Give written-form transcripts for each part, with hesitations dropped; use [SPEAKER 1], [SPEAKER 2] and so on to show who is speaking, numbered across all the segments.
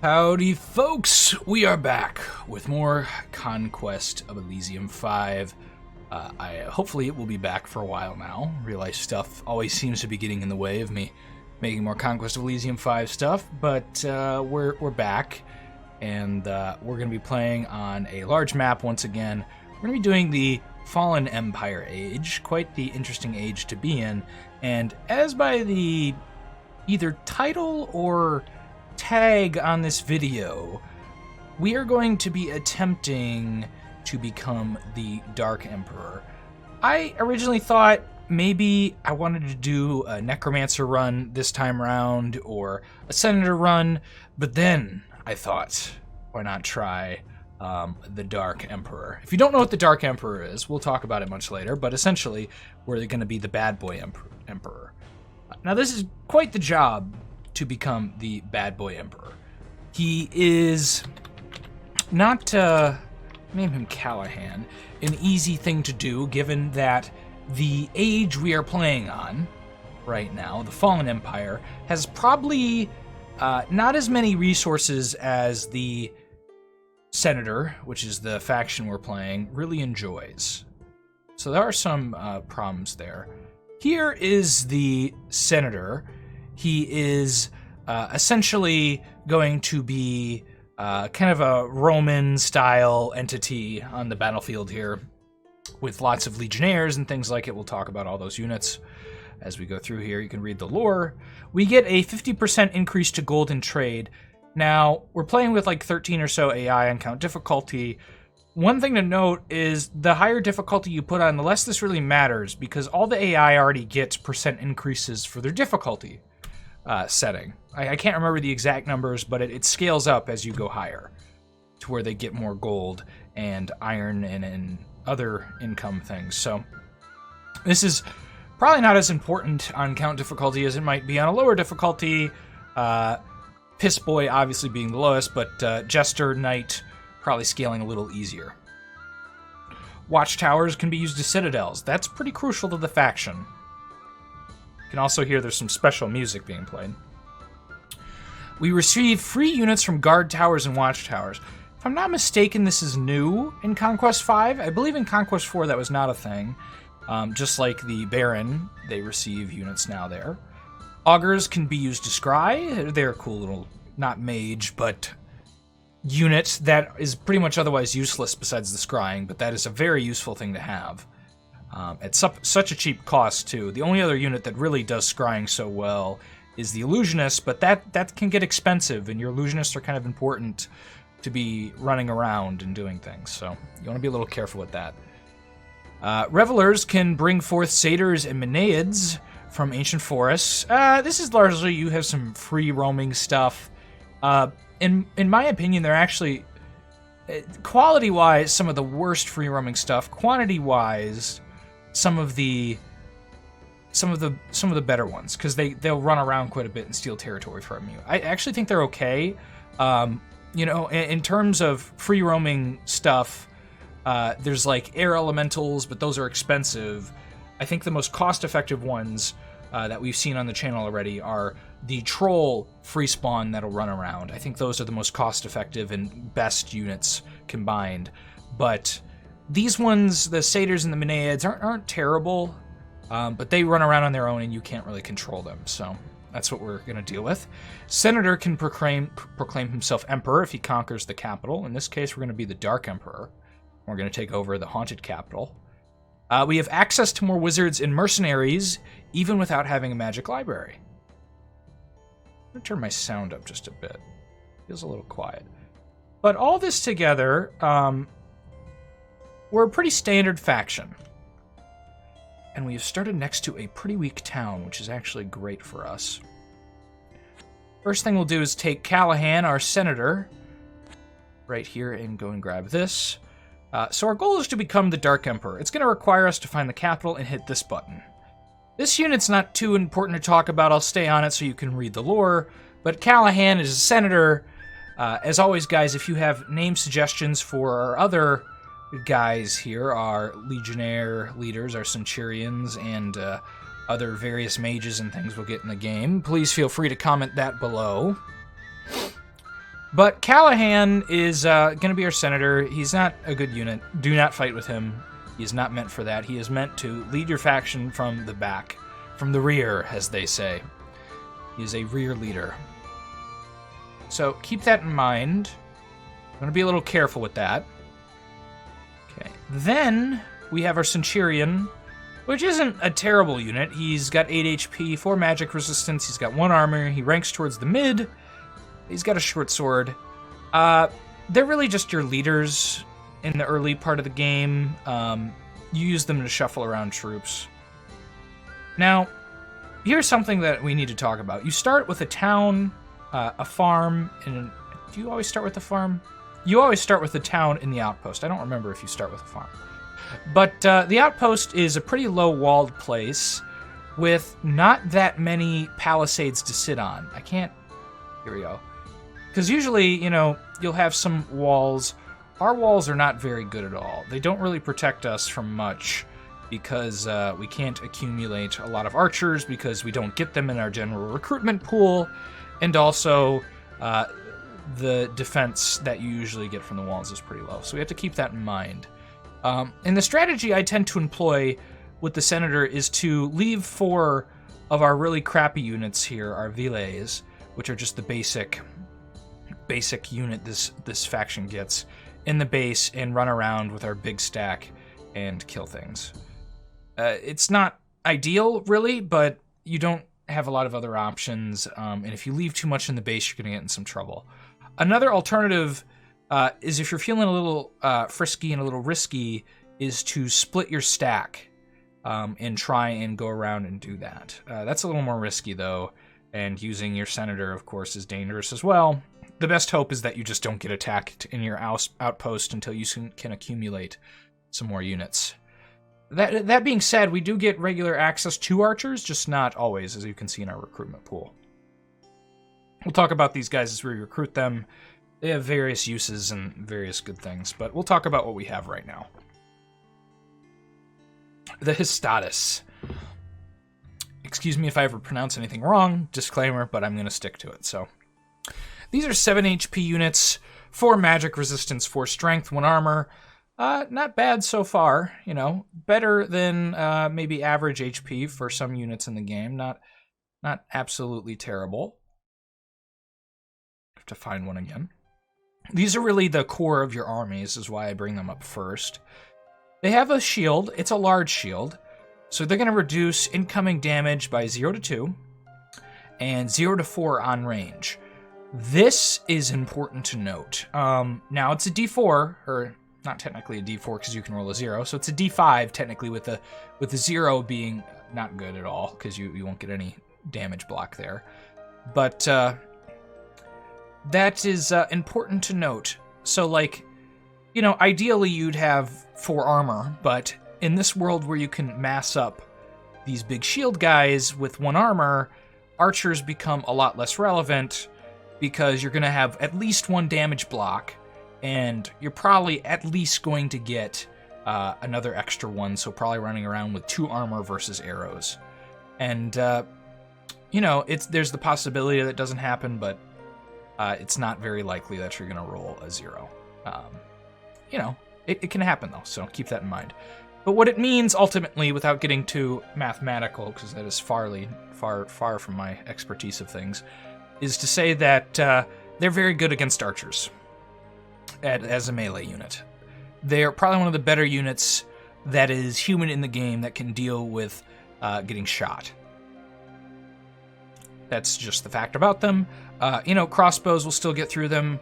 [SPEAKER 1] Howdy, folks! We are back with more Conquest of Elysium 5. Hopefully it will be back for a while now. Real life stuff always seems to be getting in the way of me making more Conquest of Elysium 5 stuff, but we're back, and we're going to be playing on a large map once again. We're going to be doing the Fallen Empire age, quite the interesting age to be in, and as by the either title or tag on this video, we are going to be attempting to become the Dark Emperor. I originally thought maybe I wanted to do a Necromancer run this time around or a Senator run, but then I thought, why not try the Dark Emperor? If you don't know what the Dark Emperor is, we'll talk about it much later, but essentially we're going to be the bad boy emperor. Now this is quite the job to become the bad boy emperor. He is not, name him Callahan, an easy thing to do given that the age we are playing on right now, the Fallen Empire, has probably not as many resources as the Senator, which is the faction we're playing, really enjoys. So there are some problems there. Here is the Senator. He is essentially going to be kind of a Roman-style entity on the battlefield here, with lots of legionnaires and things like it. We'll talk about all those units as we go through here. You can read the lore. We get a 50% increase to gold in trade. Now, we're playing with like 13 or so AI on count difficulty. One thing to note is the higher difficulty you put on, the less this really matters, because all the AI already gets percent increases for their difficulty setting. I can't remember the exact numbers, but it scales up as you go higher to where they get more gold and iron and other income things. So this is probably not as important on count difficulty as it might be on a lower difficulty. Piss Boy obviously being the lowest, but Jester, Knight, probably scaling a little easier. Watchtowers can be used as citadels. That's pretty crucial to the faction. You can also hear there's some special music being played. We receive free units from guard towers and watchtowers. If I'm not mistaken, this is new in Conquest 5. I believe in Conquest 4 that was not a thing. Just like the Baron, they receive units now there. Augurs can be used to scry. They're a cool little, not mage, but unit that is pretty much otherwise useless besides the scrying, but that is a very useful thing to have. At such a cheap cost, too. The only other unit that really does scrying so well is the Illusionist, but that can get expensive, and your Illusionists are kind of important to be running around and doing things, so you want to be a little careful with that. Revelers can bring forth satyrs and Menaids from ancient forests. This is largely, you have some free roaming stuff. In my opinion, they're actually, quality-wise, some of the worst free roaming stuff. Quantity-wise, some of the better ones, because they'll run around quite a bit and steal territory from you. I actually think they're okay. You know, in terms of free roaming stuff, there's like air elementals, but those are expensive. I think the most cost-effective ones that we've seen on the channel already are the troll free spawn that'll run around. I think those are the most cost-effective and best units combined. But these ones, the satyrs and the Menaids, aren't terrible, but they run around on their own and you can't really control them, so that's what we're going to deal with. Senator can proclaim himself emperor if he conquers the capital. In this case, we're going to be the Dark Emperor. We're going to take over the haunted capital. We have access to more wizards and mercenaries, even without having a magic library. I'm going to turn my sound up just a bit. Feels a little quiet. But all this together, we're a pretty standard faction. And we have started next to a pretty weak town, which is actually great for us. First thing we'll do is take Callahan, our senator, right here, and go and grab this. So our goal is to become the Dark Emperor. It's going to require us to find the capital and hit this button. This unit's not too important to talk about. I'll stay on it so you can read the lore. But Callahan is a senator. As always, guys, if you have name suggestions for our other guys here, our legionnaire leaders, our centurions, and other various mages and things we'll get in the game, please feel free to comment that below. But Callahan is going to be our senator. He's not a good unit. Do not fight with him. He's not meant for that. He is meant to lead your faction from the back, from the rear, as they say. He is a rear leader. So keep that in mind. I'm going to be a little careful with that. Okay. Then we have our Centurion, which isn't a terrible unit. He's got 8 HP, 4 magic resistance. He's got 1 armor. He ranks towards the mid. He's got a short sword. They're really just your leaders in the early part of the game. You use them to shuffle around troops. Now, here's something that we need to talk about. You start with a town, a farm, and do you always start with the farm? You always start with the town in the outpost. I don't remember if you start with a farm. But the outpost is a pretty low-walled place with not that many palisades to sit on. I can't... Here we go. Because usually, you know, you'll have some walls. Our walls are not very good at all. They don't really protect us from much because we can't accumulate a lot of archers because we don't get them in our general recruitment pool. And also, the defense that you usually get from the walls is pretty low. So we have to keep that in mind. And the strategy I tend to employ with the Senator is to leave 4 of our really crappy units here, our Viles, which are just the basic unit this faction gets, in the base and run around with our big stack and kill things. It's not ideal, really, but you don't have a lot of other options, and if you leave too much in the base, you're going to get in some trouble. Another alternative is if you're feeling a little frisky and a little risky, is to split your stack and try and go around and do that. That's a little more risky, though, and using your Senator, of course, is dangerous as well. The best hope is that you just don't get attacked in your outpost until you can accumulate some more units. That being said, we do get regular access to archers, just not always, as you can see in our recruitment pool. We'll talk about these guys as we recruit them. They have various uses and various good things, but we'll talk about what we have right now. The Histatus. Excuse me if I ever pronounce anything wrong, disclaimer, but I'm going to stick to it, so... These are 7 HP units, 4 magic resistance, 4 strength, 1 armor. Not bad so far, you know. Better than maybe average HP for some units in the game. Not absolutely terrible. Have to find one again. These are really the core of your armies, is why I bring them up first. They have a shield. It's a large shield. So they're going to reduce incoming damage by 0 to 2 and 0 to 4 on range. This is important to note. Now, it's a D4, or not technically a D4 because you can roll a 0, so it's a D5 technically with the 0 being not good at all because you won't get any damage block there. But that is important to note. So, like, you know, ideally you'd have 4 armor, but in this world where you can mass up these big shield guys with 1 armor, archers become a lot less relevant, because you're going to have at least 1 damage block, and you're probably at least going to get another extra 1, so probably running around with 2 armor versus arrows. And, you know, there's the possibility that it doesn't happen, but it's not very likely that you're going to roll a 0. You know, it can happen, though, so keep that in mind. But what it means, ultimately, without getting too mathematical, because that is far from my expertise of things, is to say that they're very good against archers as a melee unit. They're probably one of the better units that is human in the game that can deal with getting shot. That's just the fact about them. You know, crossbows will still get through them,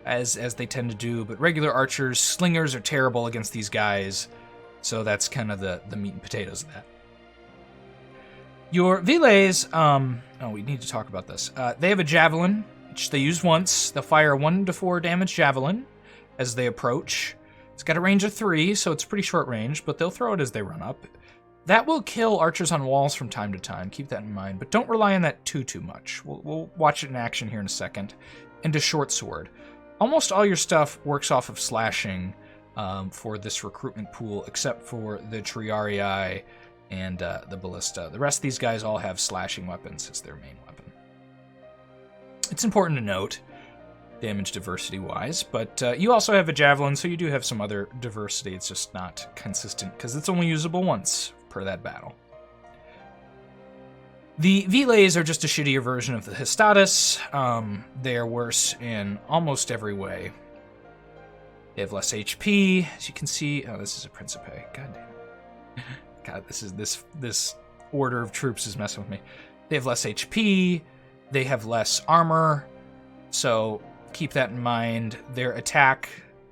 [SPEAKER 1] as they tend to do, but regular archers, slingers are terrible against these guys, so that's kind of the meat and potatoes of that. Your Viles, we need to talk about this. They have a javelin, which they use once. They'll fire a 1 to 4 damage javelin as they approach. It's got a range of 3, so it's pretty short range, but they'll throw it as they run up. That will kill archers on walls from time to time. Keep that in mind, but don't rely on that too much. We'll watch it in action here in a second. And a short sword. Almost all your stuff works off of slashing for this recruitment pool, except for the Triarii and the Ballista. The rest of these guys all have slashing weapons as their main weapon. It's important to note damage diversity-wise. But you also have a javelin, so you do have some other diversity. It's just not consistent, because it's only usable once per that battle. The Velays are just a shittier version of the Hestatus. They are worse in almost every way. They have less HP, as you can see. Oh, this is a Principe. God damn it. God, this order of troops is messing with me. They have less HP. They have less armor. So keep that in mind. Their attack...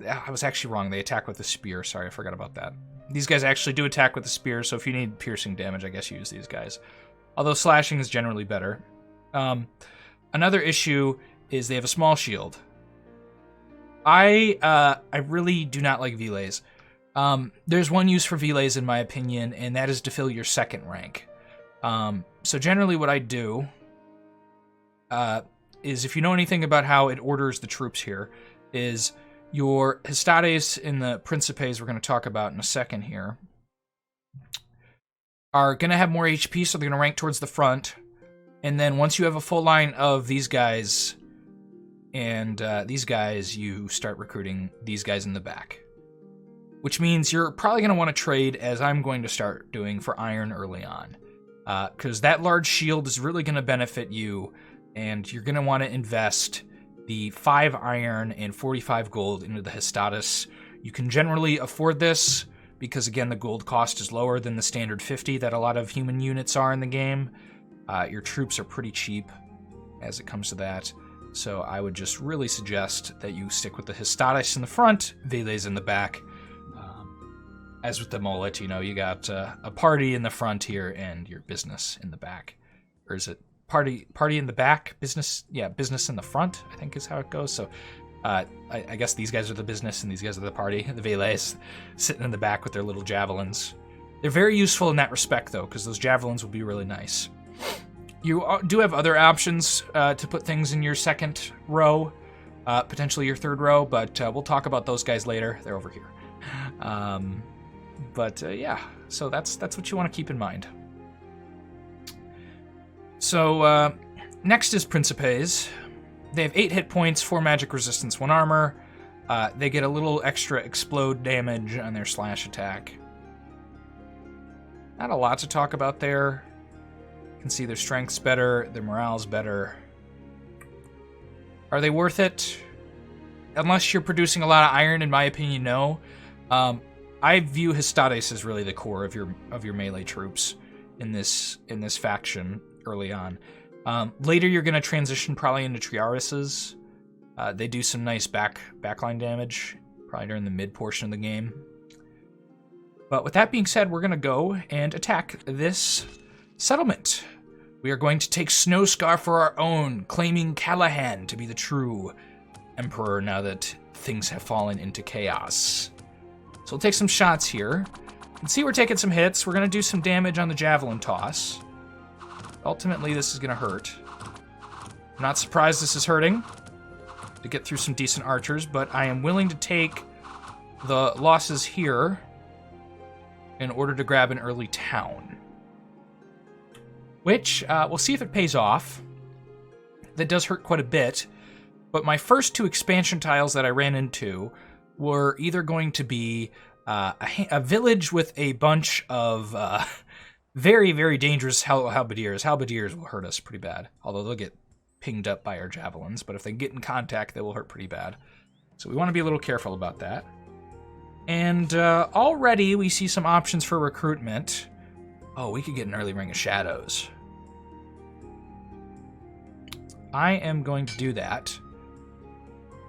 [SPEAKER 1] I was actually wrong. They attack with a spear. Sorry, I forgot about that. These guys actually do attack with a spear, so if you need piercing damage, I guess you use these guys. Although slashing is generally better. Another issue is they have a small shield. I really do not like Velays. There's one use for Velays in my opinion, and that is to fill your second rank. So generally what I do is, if you know anything about how it orders the troops here, is your Hestates in the Principes we're going to talk about in a second here are going to have more HP, so they're going to rank towards the front. And then once you have a full line of these guys and these guys, you start recruiting these guys in the back. Which means you're probably going to want to trade, as I'm going to start doing, for iron early on. Because that large shield is really going to benefit you, and you're going to want to invest the 5 iron and 45 gold into the Hestatus. You can generally afford this, because again, the gold cost is lower than the standard 50 that a lot of human units are in the game. Your troops are pretty cheap as it comes to that. So I would just really suggest that you stick with the Hestates in the front, Velays in the back. As with the mullet, you know, you got a party in the front here and your business in the back. Or is it party in the back, business? Yeah, business in the front, I think is how it goes. So I guess these guys are the business and these guys are the party. The Velays sitting in the back with their little javelins. They're very useful in that respect, though, because those javelins will be really nice. You do have other options to put things in your second row, potentially your third row, but we'll talk about those guys later. They're over here. Yeah, so that's what you want to keep in mind. So next is Principes. They have 8 hit points, 4 magic resistance, 1 armor. They get a little extra explode damage on their slash attack. Not a lot to talk about there. You can see their strength's better, their morale's better. Are they worth it? Unless you're producing a lot of iron, in my opinion, no. I view Hestates as really the core of your melee troops in this faction early on. Later, you're going to transition probably into Triarises. They do some nice backline damage, probably during the mid portion of the game. But with that being said, we're going to go and attack this settlement. We are going to take Snowscar for our own, claiming Callahan to be the true emperor now that things have fallen into chaos. So we'll take some shots here. You can see we're taking some hits. We're going to do some damage on the javelin toss. Ultimately, this is going to hurt. I'm not surprised this is hurting to get through some decent archers, but I am willing to take the losses here in order to grab an early town. Which, we'll see if it pays off. That does hurt quite a bit, but my first 2 expansion tiles that I ran into were either going to be a village with a bunch of very, very dangerous halberdiers. Halberdiers will hurt us pretty bad, although they'll get pinged up by our javelins, but if they get in contact, they will hurt pretty bad. So we want to be a little careful about that. And already we see some options for recruitment. Oh, we could get an early Ring of Shadows. I am going to do that.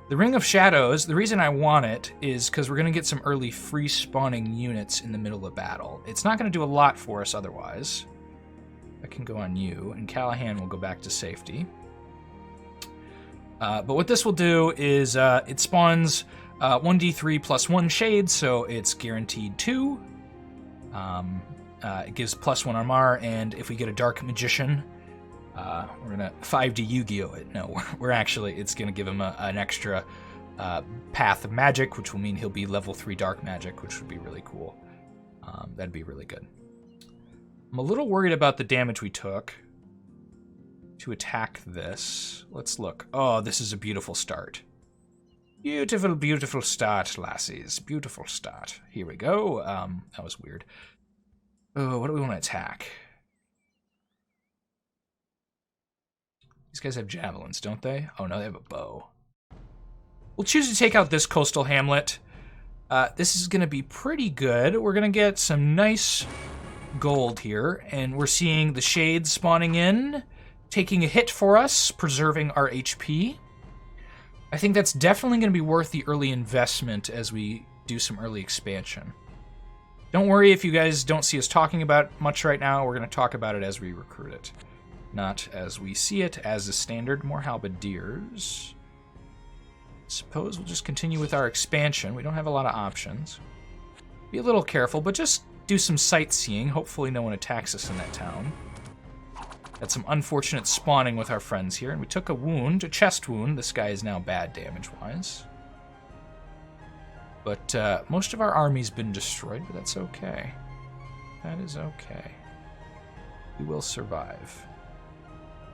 [SPEAKER 1] The Ring of Shadows, the reason I want it is because we're going to get some early free spawning units in the middle of battle. It's not going to do a lot for us otherwise. I can go on you, and Callahan will go back to safety. But what this will do is it spawns 1d3 plus 1 shade, so it's guaranteed 2. It gives +1 armor, and if we get a Dark Magician, we're gonna 5D Yu-Gi-Oh it. No, we're actually, it's gonna give him an extra path of magic, which will mean he'll be level 3 dark magic, which would be really cool. That'd be really good. I'm a little worried about the damage we took. to attack this. Let's look. Oh, this is a beautiful start. Beautiful, beautiful start, lassies. Beautiful start. Here we go. That was weird. Oh, what do we want to attack? These guys have javelins, don't they? Oh, no, they have a bow. We'll choose to take out this coastal hamlet. This is going to be pretty good. We're going to get some nice gold here, and we're seeing the shades spawning in, taking a hit for us, preserving our HP. I think that's definitely going to be worth the early investment as we do some early expansion. Don't worry if you guys don't see us talking about it much right now. We're going to talk about it as we recruit it, not as we see it as a standard. More halberdiers. Suppose we'll just continue with our expansion. We don't have a lot of options. Be a little careful, but just do some sightseeing. Hopefully no one attacks us in that town. Had some unfortunate spawning with our friends here, and we took a wound, a chest wound. This guy is now bad damage-wise. But most of our army's been destroyed, but that's okay. That is okay. We will survive.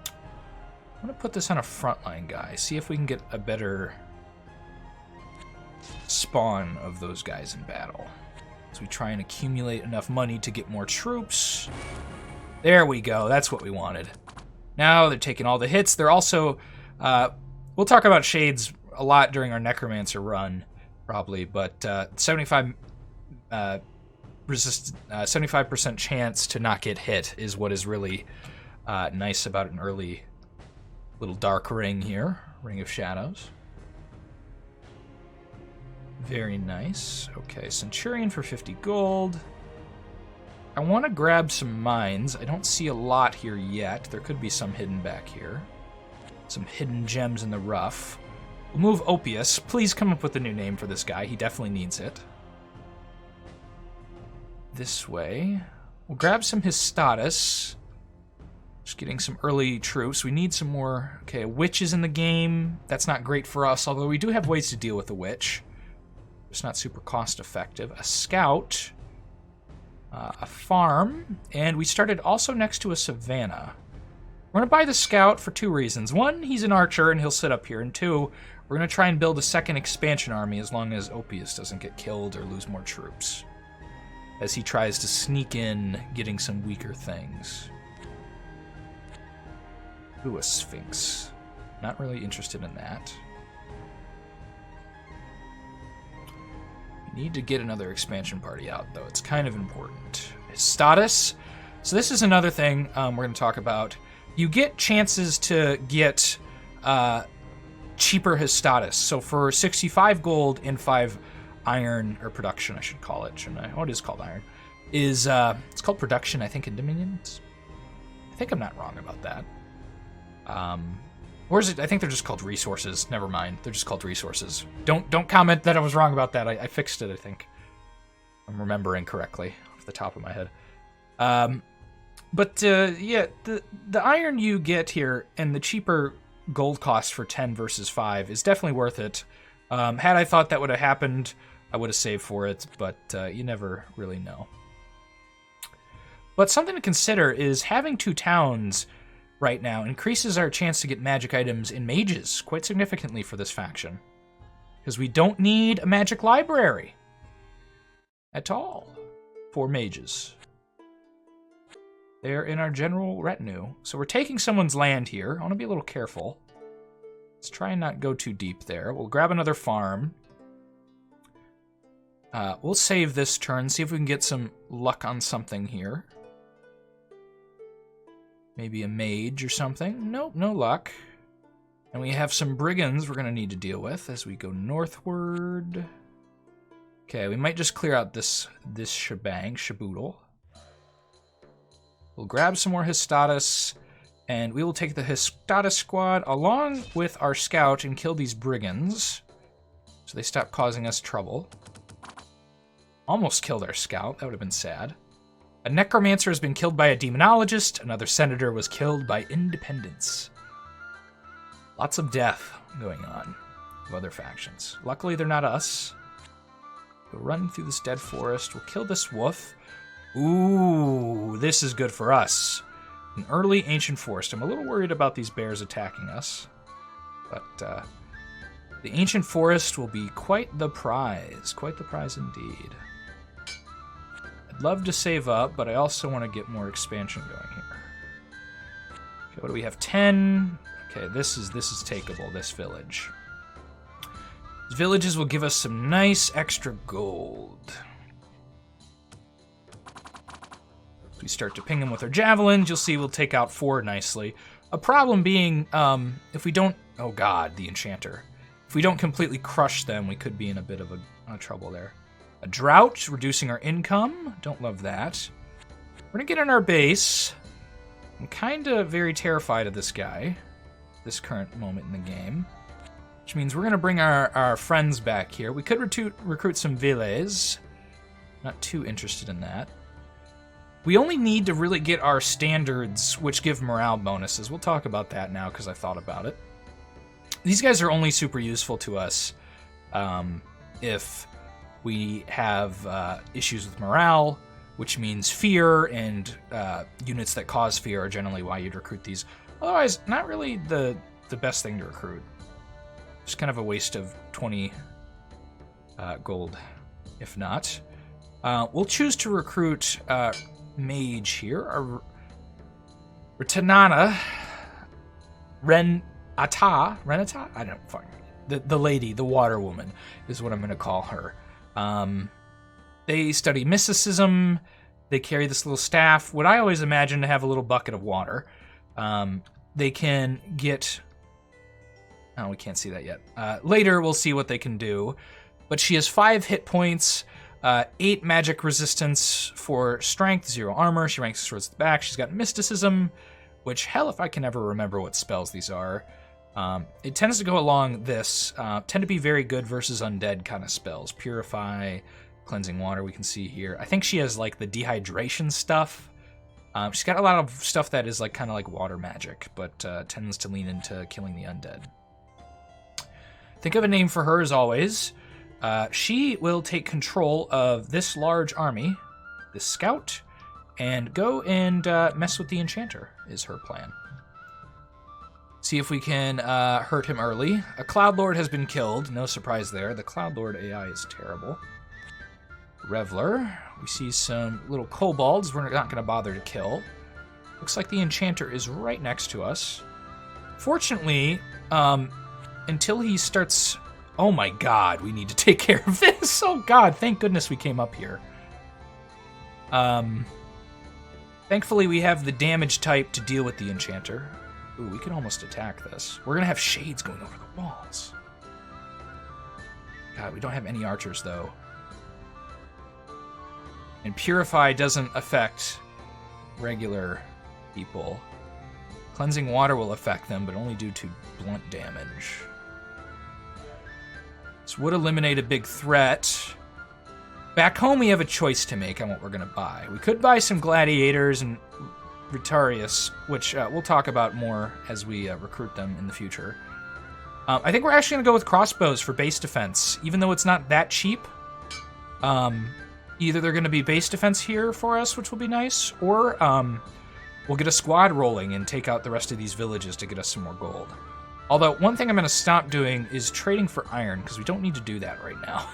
[SPEAKER 1] I'm going to put this on a frontline guy, see if we can get a better spawn of those guys in battle. As we try and accumulate enough money to get more troops. There we go, that's what we wanted. Now they're taking all the hits. They're also, we'll talk about shades a lot during our Necromancer run, probably, but 75% chance to not get hit is what is really nice about an early little dark ring here, Ring of Shadows. Very nice. Okay, Centurion for 50 gold. I want to grab some mines. I don't see a lot here yet. There could be some hidden back here. Some hidden gems in the rough. We'll move Opius. Please come up with a new name for this guy. He definitely needs it. This way. We'll grab some Histatus. Just getting some early troops. We need some more... Okay, a witch is in the game. That's not great for us, although we do have ways to deal with a witch. It's not super cost effective. A scout, a farm, and we started also next to a savannah. We're going to buy the scout for two reasons. One, he's an archer and he'll sit up here, and two, we're going to try and build a second expansion army as long as Opius doesn't get killed or lose more troops, as he tries to sneak in, getting some weaker things. Ooh, a Sphinx. Not really interested in that. Need to get another expansion party out, though. It's kind of important. Status. So this is another thing we're going to talk about. You get chances to get cheaper Histatus. So for 65 gold and 5 iron, or production, I should call it, shouldn't I? Oh, it is called iron. It's called production, I think, in Dominions. I think I'm not wrong about that. Or is it? I think they're just called resources. Never mind. They're just called resources. Don't comment that I was wrong about that. I fixed it, I think. I'm remembering correctly off the top of my head. Yeah, the iron you get here and the cheaper gold cost for 10 versus 5 is definitely worth it. Had I thought that would have happened, I would have saved for it, but you never really know. But something to consider is having 2 towns right now increases our chance to get magic items in mages quite significantly for this faction. Because we don't need a magic library at all for mages. They're in our general retinue. So we're taking someone's land here. I want to be a little careful. Let's try and not go too deep there. We'll grab another farm. We'll save this turn, see if we can get some luck on something here. Maybe a mage or something. Nope, no luck. And we have some brigands we're going to need to deal with as we go northward. Okay, we might just clear out this shebang, shaboodle. We'll grab some more Histatus, and we will take the Histatus squad along with our scout and kill these brigands, so they stop causing us trouble. Almost killed our scout. That would have been sad. A necromancer has been killed by a demonologist. Another senator was killed by independents. Lots of death going on of other factions. Luckily, they're not us. We'll run through this dead forest. We'll kill this wolf. Ooh, this is good for us. An early ancient forest. I'm a little worried about these bears attacking us. But the ancient forest will be quite the prize. Quite the prize indeed. I'd love to save up, but I also want to get more expansion going here. Okay, what do we have? 10. Okay, this is takeable, this village. These villages will give us some nice extra gold. If we start to ping them with our javelins, you'll see we'll take out 4 nicely. A problem being, if we don't... Oh god, the enchanter. If we don't completely crush them, we could be in a bit of a trouble there. A drought, reducing our income. Don't love that. We're gonna get in our base. I'm kind of very terrified of this guy. This current moment in the game. Which means we're gonna bring our friends back here. We could recruit some villas. Not too interested in that. We only need to really get our standards, which give morale bonuses. We'll talk about that now because I thought about it. These guys are only super useful to us if we have issues with morale, which means fear, and units that cause fear are generally why you'd recruit these. Otherwise, not really the best thing to recruit. Just kind of a waste of 20 gold, if not. We'll choose to recruit mage here. Renata? Renata? I don't fucking... The lady, the water woman, is what I'm going to call her. They study mysticism. They carry this little staff. What I always imagine to have a little bucket of water. They can get... Oh, we can't see that yet. Later, we'll see what they can do. But she has 5 hit points, 8 magic resistance for strength, 0 armor. She ranks towards the back. She's got mysticism, which, hell, if I can ever remember what spells these are. It tends to go along this. Tend to be very good versus undead kind of spells. Purify, cleansing water, we can see here. I think she has, like, the dehydration stuff. She's got a lot of stuff that is, like, kind of like water magic, but tends to lean into killing the undead. Think of a name for her as always. She will take control of this large army, this scout, and go and mess with the enchanter, is her plan. See if we can hurt him early. A Cloud Lord has been killed. No surprise there. The Cloud Lord AI is terrible. Reveler. We see some little kobolds we're not going to bother to kill. Looks like the enchanter is right next to us. Fortunately, until he starts... Oh my god, we need to take care of this. Oh god, thank goodness we came up here. Thankfully, we have the damage type to deal with the enchanter. Ooh, we can almost attack this. We're going to have shades going over the walls. God, we don't have any archers, though. And Purify doesn't affect regular people. Cleansing Water will affect them, but only due to blunt damage. This would eliminate a big threat. Back home, we have a choice to make on what we're going to buy. We could buy some gladiators and Rotarius, which we'll talk about more as we recruit them in the future. I think we're actually going to go with crossbows for base defense, even though it's not that cheap. Either they're going to be base defense here for us, which will be nice, or we'll get a squad rolling and take out the rest of these villages to get us some more gold. Although, one thing I'm going to stop doing is trading for iron, because we don't need to do that right now.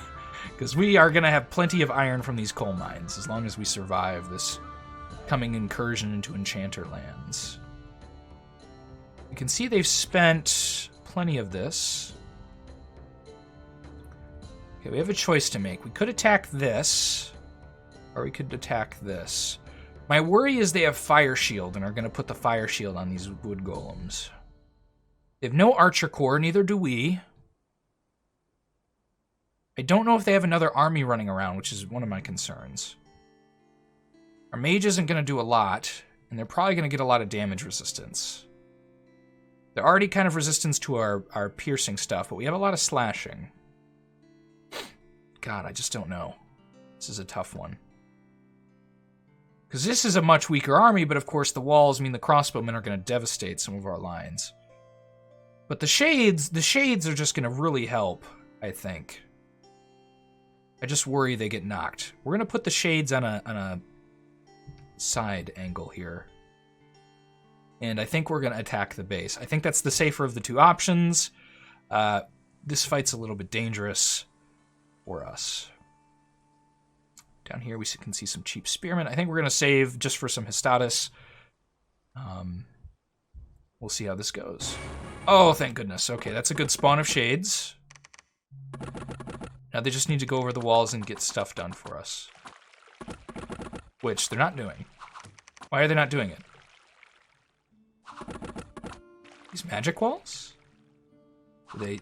[SPEAKER 1] Because we are going to have plenty of iron from these coal mines, as long as we survive this coming incursion into enchanter lands. You can see they've spent plenty of this. Okay, we have a choice to make. We could attack this, or we could attack this. My worry is they have fire shield and are going to put the fire shield on these wood golems. They have no archer corps, neither do we. I don't know if they have another army running around, which is one of my concerns. Our mage isn't going to do a lot, and they're probably going to get a lot of damage resistance. They're already kind of resistant to our piercing stuff, but we have a lot of slashing. God, I just don't know. This is a tough one. Because this is a much weaker army, but of course the walls mean the crossbowmen are going to devastate some of our lines. But the shades are just going to really help, I think. I just worry they get knocked. We're going to put the shades on a side angle here. And I think we're going to attack the base. I think that's the safer of the two options. This fight's a little bit dangerous for us. Down here we can see some cheap spearmen. I think we're going to save just for some Histatus. We'll see how this goes. Oh, thank goodness. Okay, that's a good spawn of shades. Now they just need to go over the walls and get stuff done for us. Which they're not doing. Why are they not doing it? These magic walls? I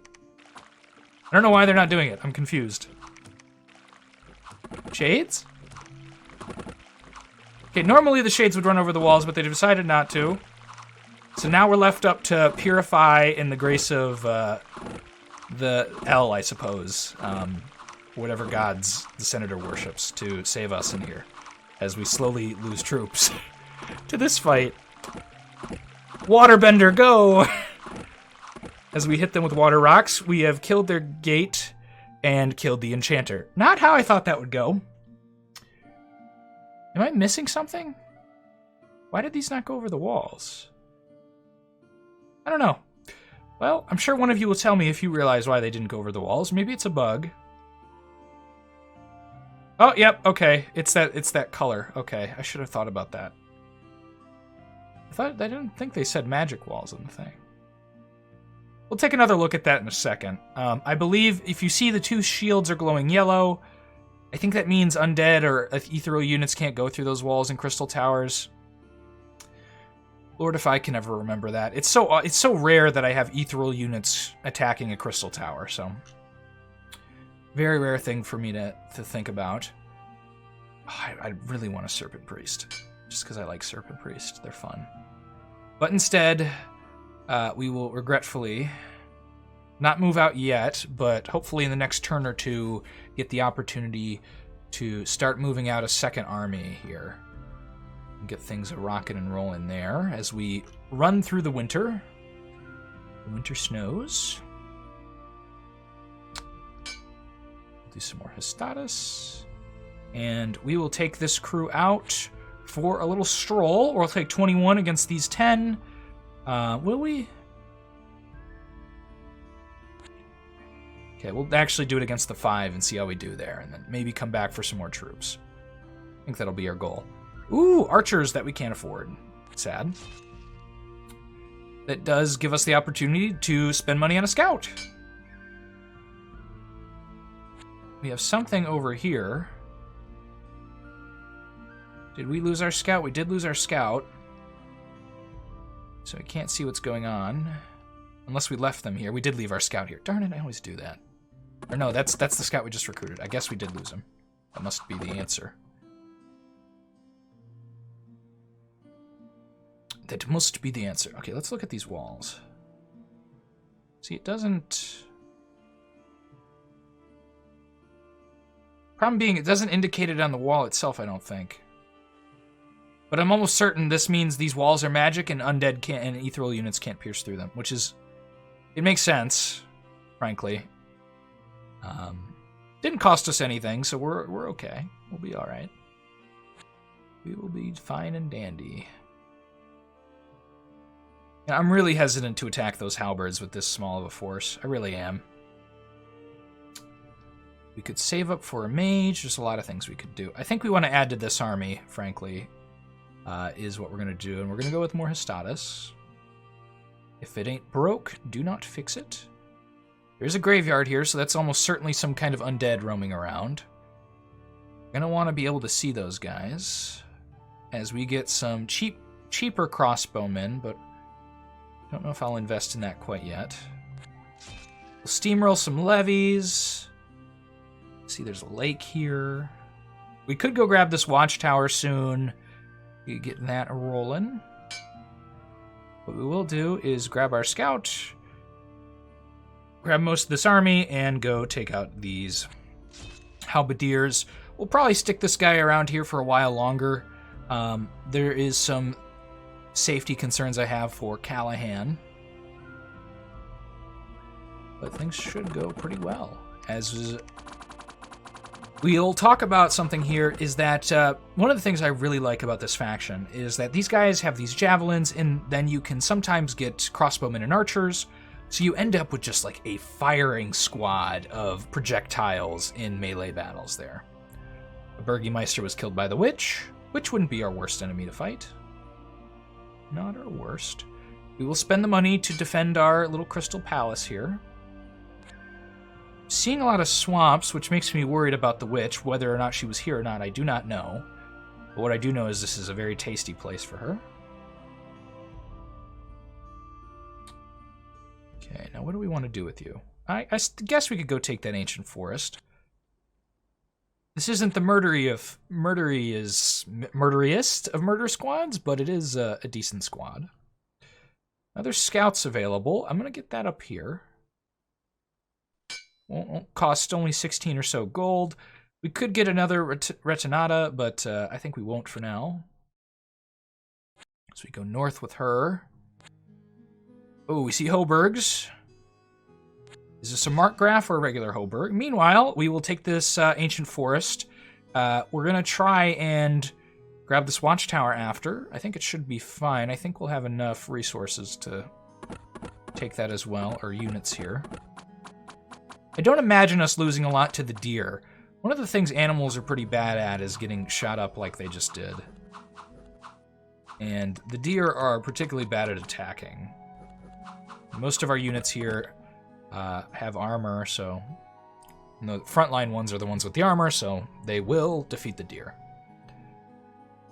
[SPEAKER 1] don't know why they're not doing it. I'm confused. Shades? Okay, normally the shades would run over the walls, but they decided not to. So now we're left up to purify in the grace of the L, I suppose. Whatever gods the senator worships to save us in here. As we slowly lose troops to this fight. Waterbender, go! As we hit them with water rocks, we have killed their gate and killed the enchanter. Not how I thought that would go. Am I missing something? Why did these not go over the walls? I don't know. Well, I'm sure one of you will tell me if you realize why they didn't go over the walls. Maybe it's a bug. Oh, yep, okay. It's that color. Okay, I should have thought about that. I didn't think they said magic walls on the thing. We'll take another look at that in a second. I believe if you see the two shields are glowing yellow, I think that means undead or ethereal units can't go through those walls in crystal towers. Lord, if I can ever remember that. It's so rare that I have ethereal units attacking a crystal tower, so very rare thing for me to think about. Oh, I really want a Serpent Priest, just because I like Serpent Priest. They're fun. But instead, we will regretfully not move out yet, but hopefully in the next turn or two, get the opportunity to start moving out a second army here. And get things a rocking and rolling there as we run through the winter. The winter snows. Do some more Histatus. And we will take this crew out for a little stroll. We'll take 21 against these 10. Will we? Okay, we'll actually do it against the 5 and see how we do there. And then maybe come back for some more troops. I think that'll be our goal. Ooh, archers that we can't afford. Sad. That does give us the opportunity to spend money on a scout. We have something over here. Did we lose our scout? We did lose our scout. So I can't see what's going on. Unless we left them here. We did leave our scout here. Darn it, I always do that. Or no, that's the scout we just recruited. I guess we did lose him. That must be the answer. That must be the answer. Okay, let's look at these walls. See, it doesn't... Problem being, it doesn't indicate it on the wall itself, I don't think. But I'm almost certain this means these walls are magic and undead can't, and ethereal units can't pierce through them, which is... It makes sense, frankly. Didn't cost us anything, so we're okay. We'll be alright. We will be fine and dandy. Yeah, I'm really hesitant to attack those halberds with this small of a force. I really am. We could save up for a mage. There's a lot of things we could do. I think we want to add to this army, frankly, is what we're going to do. And we're going to go with more Histatus. If it ain't broke, do not fix it. There's a graveyard here, so that's almost certainly some kind of undead roaming around. Going to want to be able to see those guys as we get some cheaper crossbowmen, but don't know if I'll invest in that quite yet. We'll steamroll some levies. See, there's a lake here. We could go grab this watchtower soon. We get that rolling. What we will do is grab our scout, grab most of this army, and go take out these halberdiers. We'll probably stick this guy around here for a while longer. There is some safety concerns I have for Callahan. But things should go pretty well. As We'll talk about something here is that one of the things I really like about this faction is that these guys have these javelins, and then you can sometimes get crossbowmen and archers, so you end up with just like a firing squad of projectiles in melee battles there. The Burgomeister was killed by the witch, which wouldn't be our worst enemy to fight. Not our worst. We will spend the money to defend our little crystal palace here. Seeing a lot of swamps, which makes me worried about the witch. Whether or not she was here or not, I do not know. But what I do know is this is a very tasty place for her. Okay, now what do we want to do with you? I guess we could go take that ancient forest. This isn't the murderiest of murder squads, but it is a decent squad. Now there's scouts available. I'm going to get that up here. Won't cost only 16 or so gold. We could get another retinata, but I think we won't for now. So we go north with her. Oh, we see Hoburgs. Is this a Markgraf or a regular Hoburg? Meanwhile, we will take this ancient forest. We're going to try and grab this watchtower after. I think it should be fine. I think we'll have enough resources to take that as well, or units here. I don't imagine us losing a lot to the deer. One of the things animals are pretty bad at is getting shot up like they just did. And the deer are particularly bad at attacking. Most of our units here have armor, so... And the frontline ones are the ones with the armor, so they will defeat the deer.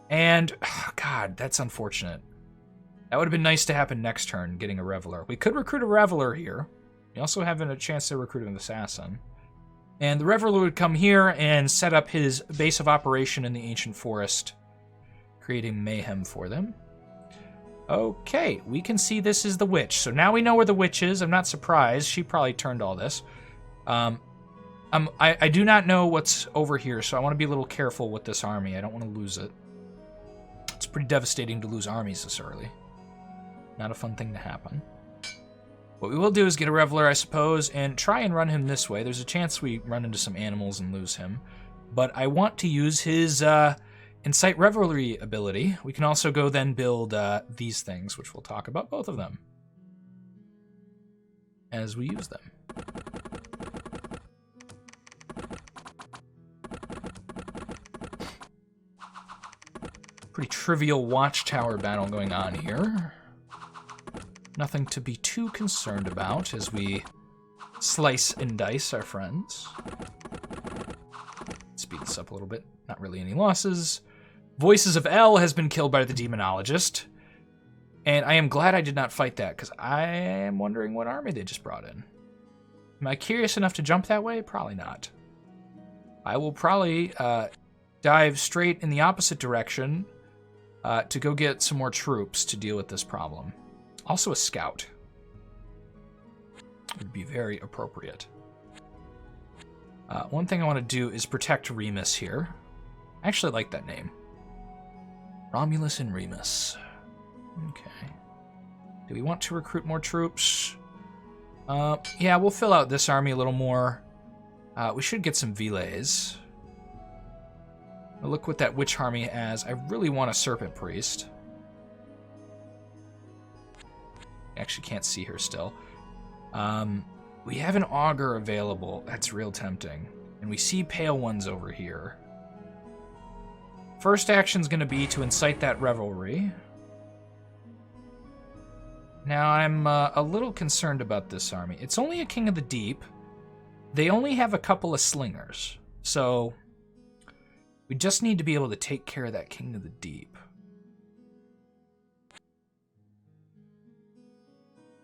[SPEAKER 1] And, God, that's unfortunate. That would have been nice to happen next turn, getting a Reveler. We could recruit a Reveler here. We also have a chance to recruit an assassin. And the Reveler would come here and set up his base of operation in the ancient forest, creating mayhem for them. Okay, we can see this is the witch. So now we know where the witch is. I'm not surprised. She probably turned all this. I do not know what's over here, so I want to be a little careful with this army. I don't want to lose it. It's pretty devastating to lose armies this early. Not a fun thing to happen. What we will do is get a Reveler, I suppose, and try and run him this way. There's a chance we run into some animals and lose him. But I want to use his Incite Revelry ability. We can also go then build these things, which we'll talk about both of them as we use them. Pretty trivial watchtower battle going on here. Nothing to be too concerned about as we slice and dice our friends. Speed this up a little bit. Not really any losses. Voices of El has been killed by the Demonologist. And I am glad I did not fight that, because I am wondering what army they just brought in. Am I curious enough to jump that way? Probably not. I will probably dive straight in the opposite direction to go get some more troops to deal with this problem. Also a scout would be very appropriate. One thing I want to do is protect Remus here. I actually like that name. Romulus and Remus. Okay. Do we want to recruit more troops? Yeah, we'll fill out this army a little more. We should get some Vilays. Look what that witch army has. I really want a Serpent Priest. Actually can't see her still. We have an augur available. That's real tempting. And we see pale ones over here. First action's going to be to incite that revelry. Now I'm a little concerned about this army. It's only a King of the Deep. They only have a couple of slingers. So we just need to be able to take care of that King of the Deep.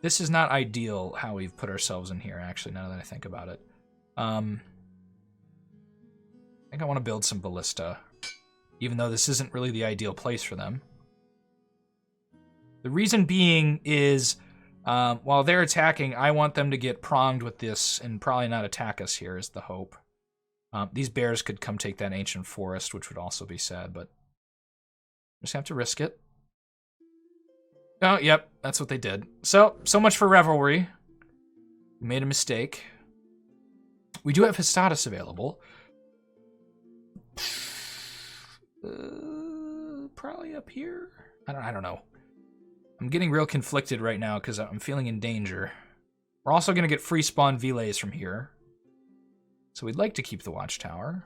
[SPEAKER 1] This is not ideal how we've put ourselves in here, actually, now that I think about it. I think I want to build some ballista, even though this isn't really the ideal place for them. The reason being is, while they're attacking, I want them to get pronged with this and probably not attack us here, is the hope. These bears could come take that ancient forest, which would also be sad, but just have to risk it. Oh, yep, that's what they did. So much for Revelry. We made a mistake. We do have Hestatus available. Probably up here? I don't know. I'm getting real conflicted right now because I'm feeling in danger. We're also going to get free spawn Villays from here. So we'd like to keep the watchtower.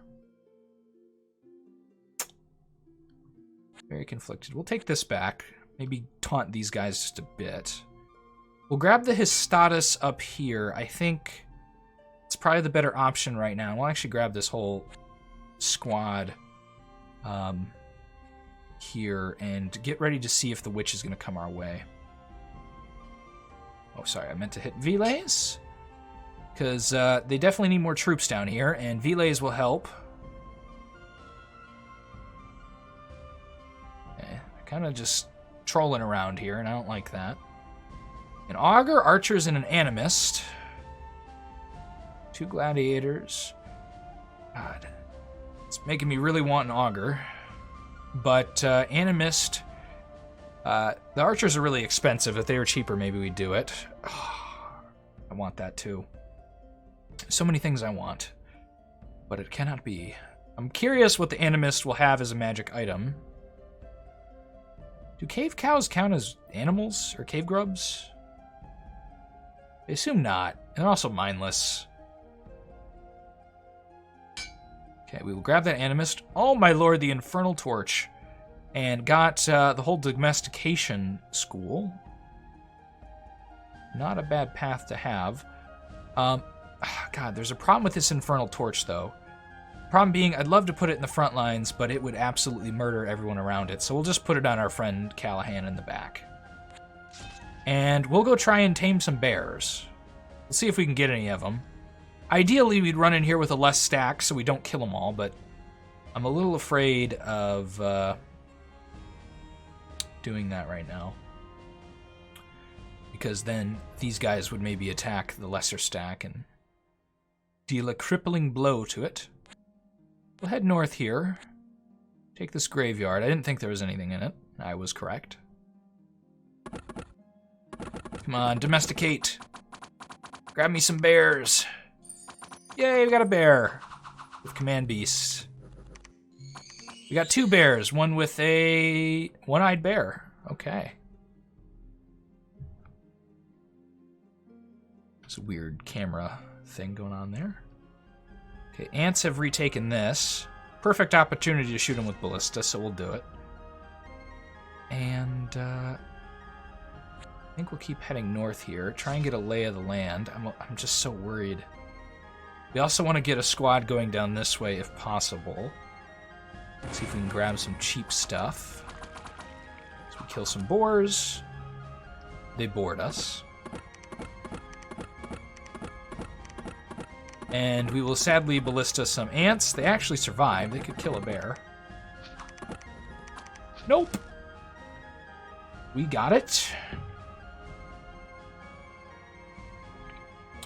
[SPEAKER 1] Very conflicted. We'll take this back. Maybe taunt these guys just a bit. We'll grab the Histatus up here. I think it's probably the better option right now. We'll actually grab this whole squad here and get ready to see if the witch is going to come our way. Oh, sorry. I meant to hit Villays. Because they definitely need more troops down here, and Villays will help. Okay, kind of just trolling around here, and I don't like that. An augur, archers, and an animist. 2 gladiators. God, it's making me really want an augur. But animist, the archers are really expensive. If they were cheaper, maybe we'd do it. Oh, I want that too. So many things I want, but it cannot be. I'm curious what the animist will have as a magic item. Do cave cows count as animals or cave grubs? I assume not. And they're also mindless. Okay, we will grab that animist. Oh my lord, the infernal torch. And got the whole domestication school. Not a bad path to have. God, there's a problem with this infernal torch, though. Problem being, I'd love to put it in the front lines, but it would absolutely murder everyone around it. So we'll just put it on our friend Callahan in the back. And we'll go try and tame some bears. We'll see if we can get any of them. Ideally, we'd run in here with a less stack so we don't kill them all, but I'm a little afraid of doing that right now. Because then these guys would maybe attack the lesser stack and deal a crippling blow to it. We'll head north here. Take this graveyard. I didn't think there was anything in it. I was correct. Come on, domesticate. Grab me some bears. Yay, we got a bear with command beasts. We got 2 bears, one with a one-eyed bear. Okay. There's a weird camera thing going on there. Okay, ants have retaken this. Perfect opportunity to shoot them with ballista, so we'll do it. And I think we'll keep heading north here. Try and get a lay of the land. I'm just so worried. We also want to get a squad going down this way if possible. See if we can grab some cheap stuff. So we kill some boars. They bored us. And we will sadly ballista some ants. They actually survived. They could kill a bear. Nope. We got it.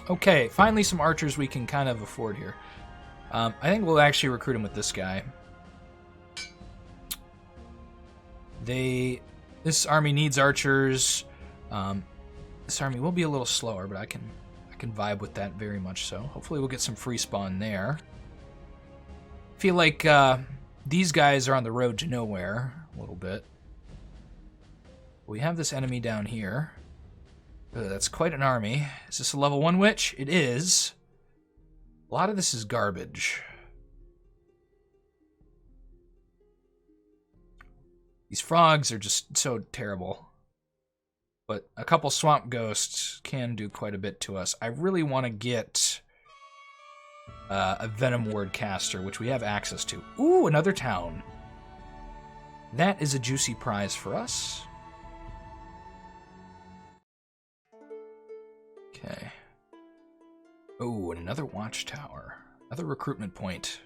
[SPEAKER 1] Okay, finally some archers we can kind of afford here. I think we'll actually recruit him with this guy. This army needs archers. This army will be a little slower, but I can vibe with that very much so. Hopefully we'll get some free spawn there. Feel like these guys are on the road to nowhere a little bit. We have this enemy down here. That's quite an army. Is this a level 1 witch? It is. A lot of this is garbage. These frogs are just so terrible. But a couple swamp ghosts can do quite a bit to us. I really want to get a Venom Ward caster, which we have access to. Ooh, another town. That is a juicy prize for us. Okay. Oh, and another watchtower. Another recruitment point.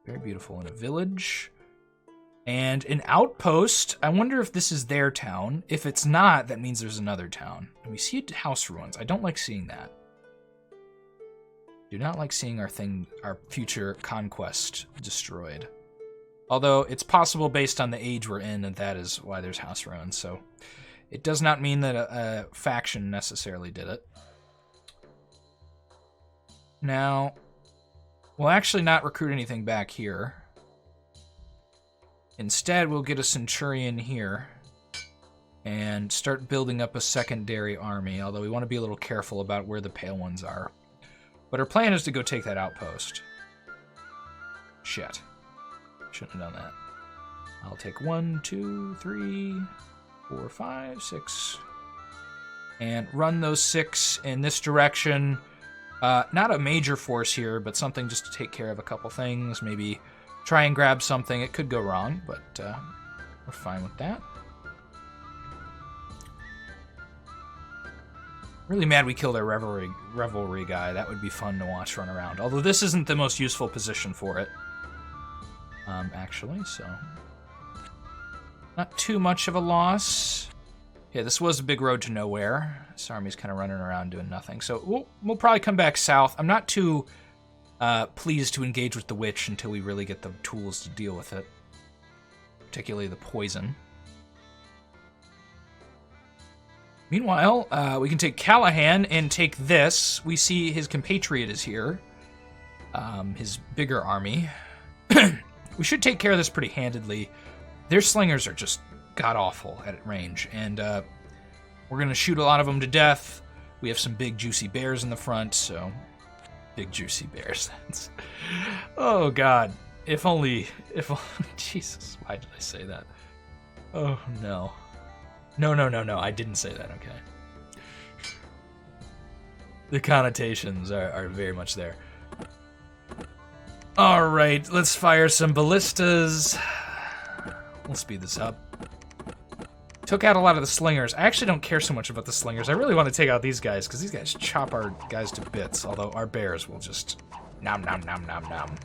[SPEAKER 1] Very beautiful. In a village. And an outpost. I wonder if this is their town. If it's not, that means there's another town. And we see house ruins. I don't like seeing that. Do not like seeing our future conquest destroyed. Although it's possible based on the age we're in, and that is why there's house ruins. So it does not mean that a faction necessarily did it. Now, We'll actually not recruit anything back here. Instead, we'll get a centurion here and start building up a secondary army, although we want to be a little careful about where the pale ones are. But our plan is to go take that outpost. Shit. Shouldn't have done that. I'll take 1, 2, 3, 4, 5, 6, and run those 6 in this direction. Not a major force here, but something just to take care of a couple things. Maybe try and grab something. It could go wrong, but we're fine with that. Really mad we killed our revelry guy. That would be fun to watch run around. Although this isn't the most useful position for it. Actually, so not too much of a loss. Yeah, this was a big road to nowhere. This army's kind of running around doing nothing. So we'll probably come back south. I'm not too pleased to engage with the witch until we really get the tools to deal with it. Particularly the poison. Meanwhile, we can take Callahan and take this. We see his compatriot is here. His bigger army. We should take care of this pretty handedly. Their slingers are just god-awful at range, and we're going to shoot a lot of them to death. We have some big, juicy bears in the front, so... Big, juicy bears. Oh, God. If only... Jesus, why did I say that? Oh, no. No, I didn't say that, okay. The connotations are very much there. Alright, let's fire some ballistas. We'll speed this up. Took out a lot of the slingers. I actually don't care so much about the slingers. I really want to take out these guys, because these guys chop our guys to bits, although our bears will just nom nom nom nom nom.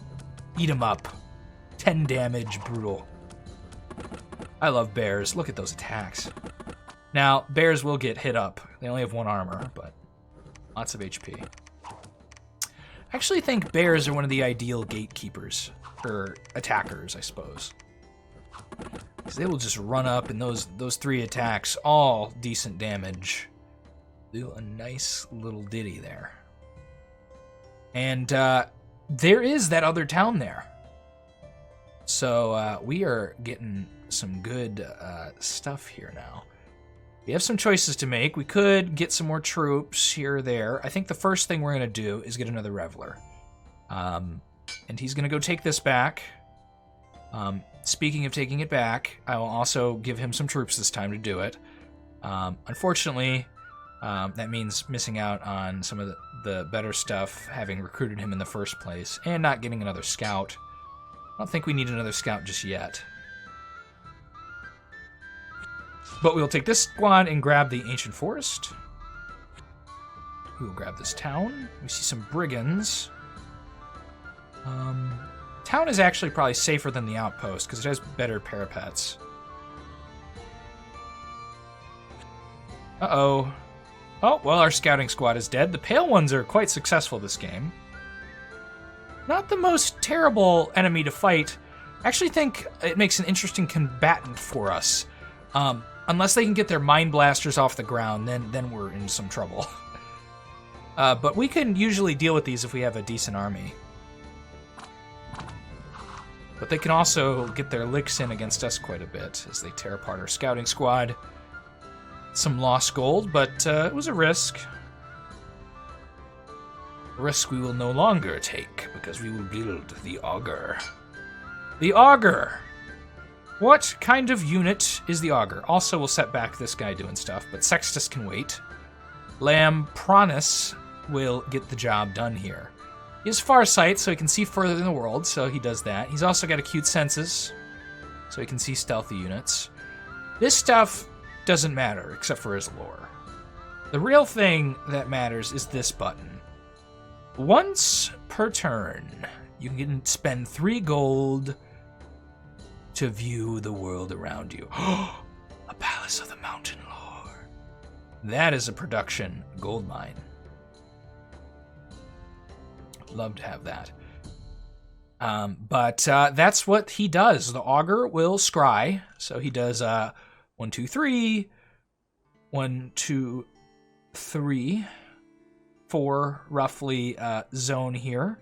[SPEAKER 1] Eat them up. 10 damage, brutal. I love bears. Look at those attacks. Now, bears will get hit up. They only have 1 armor, but lots of HP. I actually think bears are one of the ideal gatekeepers, or attackers, I suppose. Because they will just run up, and those 3 attacks, all decent damage. Do a nice little ditty there. And there is that other town there. So we are getting some good stuff here now. We have some choices to make. We could get some more troops here or there. I think the first thing we're going to do is get another Reveler. And he's going to go take this back. Speaking of taking it back, I will also give him some troops this time to do it. Unfortunately, that means missing out on some of the better stuff, having recruited him in the first place, and not getting another scout. I don't think we need another scout just yet. But we'll take this squad and grab the ancient forest. We will grab this town. We see some brigands. Town is actually probably safer than the outpost because it has better parapets. Uh-oh. Oh, well, our scouting squad is dead. The pale ones are quite successful this game. Not the most terrible enemy to fight. I actually think it makes an interesting combatant for us. Unless they can get their mine blasters off the ground, then we're in some trouble. But we can usually deal with these if we have a decent army. But they can also get their licks in against us quite a bit as they tear apart our scouting squad. Some lost gold, but it was a risk. A risk we will no longer take because we will build the auger. The auger! What kind of unit is the auger? Also, we'll set back this guy doing stuff, but Sextus can wait. Lampronus will get the job done here. He has farsight, so he can see further in the world, so he does that. He's also got acute senses, so he can see stealthy units. This stuff doesn't matter, except for his lore. The real thing that matters is this button. Once per turn, you can spend 3 gold to view the world around you. A palace of the mountain lord. That is a production gold mine. Love to have that. But that's what he does. The augur will scry. So he does 1, 2, 3, 1, 2, 3, 4 roughly zone here.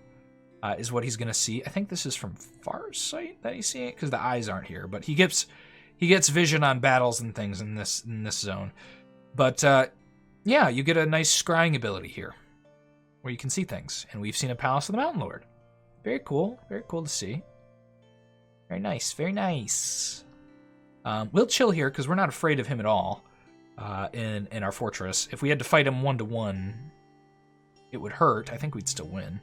[SPEAKER 1] is what he's going to see. I think this is from Farsight that he's seeing it, because the eyes aren't here. But he gets vision on battles and things in this zone. But yeah, you get a nice scrying ability here, where you can see things. And we've seen a Palace of the Mountain Lord. Very cool to see. Very nice, very nice. We'll chill here, because we're not afraid of him at all in our fortress. If we had to fight him 1-to-1, it would hurt. I think we'd still win.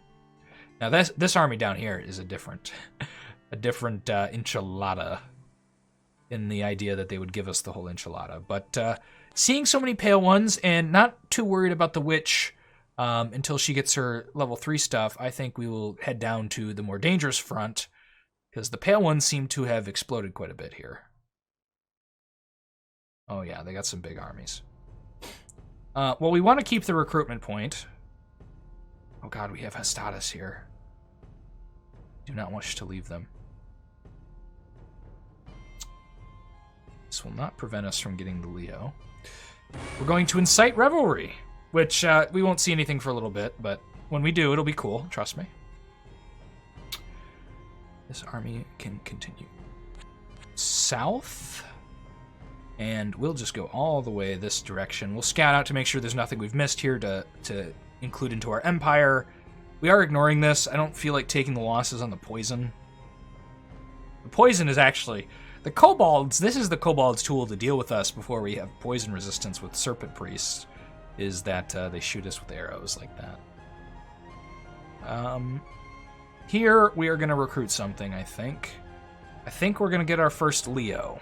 [SPEAKER 1] Now this army down here is a different enchilada, in the idea that they would give us the whole enchilada. But seeing so many pale ones and not too worried about the witch until she gets her level 3 stuff, I think we will head down to the more dangerous front, because the pale ones seem to have exploded quite a bit here. Oh yeah, they got some big armies. Well, we want to keep the recruitment point. Oh god, we have Hestatus here. Do not wish to leave them. This will not prevent us from getting the Leo. We're going to incite revelry, which we won't see anything for a little bit, but when we do, it'll be cool, trust me. This army can continue south, and we'll just go all the way this direction. We'll scout out to make sure there's nothing we've missed here to include into our empire. We are ignoring this. I don't feel like taking the losses on the poison. The poison is actually... The kobolds, this is the kobolds' tool to deal with us before we have poison resistance with serpent priests, is that they shoot us with arrows like that. Here, we are going to recruit something, I think. I think we're going to get our first Leo.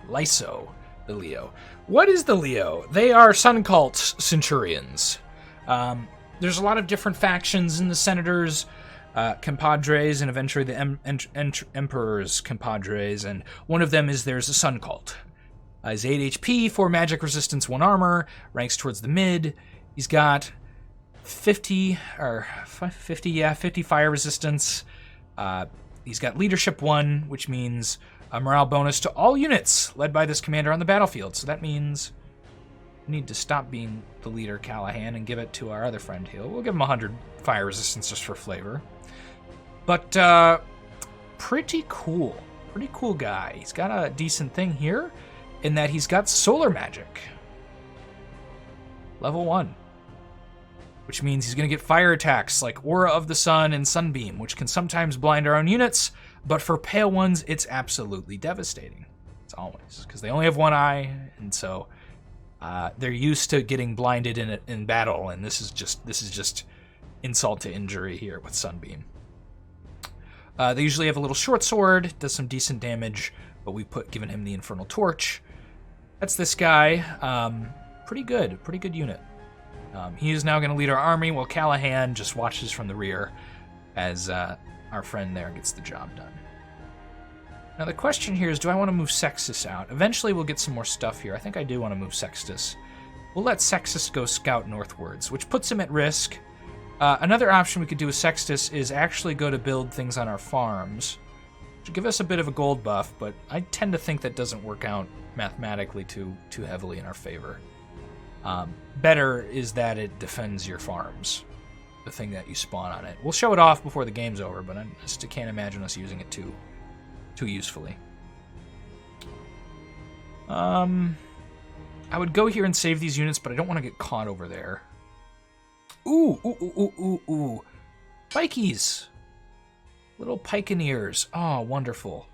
[SPEAKER 1] Lyso, the Leo. What is the Leo? They are Sun Cult Centurions. There's a lot of different factions in the Senators' compadres, and eventually the Emperor's compadres, and one of them is there's a Sun Cult. He's 8 HP, 4 magic resistance, 1 armor, ranks towards the mid. He's got 50 fire resistance. He's got leadership 1, which means a morale bonus to all units led by this commander on the battlefield. So that means we need to stop being the leader, Callahan, and give it to our other friend here. We'll give him 100 fire resistance just for flavor. But pretty cool. Pretty cool guy. He's got a decent thing here in that he's got solar magic. Level 1. Which means he's going to get fire attacks like Aura of the Sun and Sunbeam, which can sometimes blind our own units, but for pale ones, it's absolutely devastating. It's always, because they only have 1 eye, and so they're used to getting blinded in battle, and this is just insult to injury here with Sunbeam. They usually have a little short sword, does some decent damage, but we've given him the Infernal Torch. That's this guy. Pretty good unit. He is now going to lead our army, while Callahan just watches from the rear as our friend there gets the job done. Now the question here is, do I want to move Sextus out? Eventually we'll get some more stuff here. I think I do want to move Sextus. We'll let Sextus go scout northwards, which puts him at risk. Another option we could do with Sextus is actually go to build things on our farms, which would give us a bit of a gold buff, but I tend to think that doesn't work out mathematically too heavily in our favor. Better is that it defends your farms, the thing that you spawn on it. We'll show it off before the game's over, but I just can't imagine us using it too usefully. I would go here and save these units, but I don't want to get caught over there. Ooh. Pikeys. Little pikeneers. Oh, wonderful.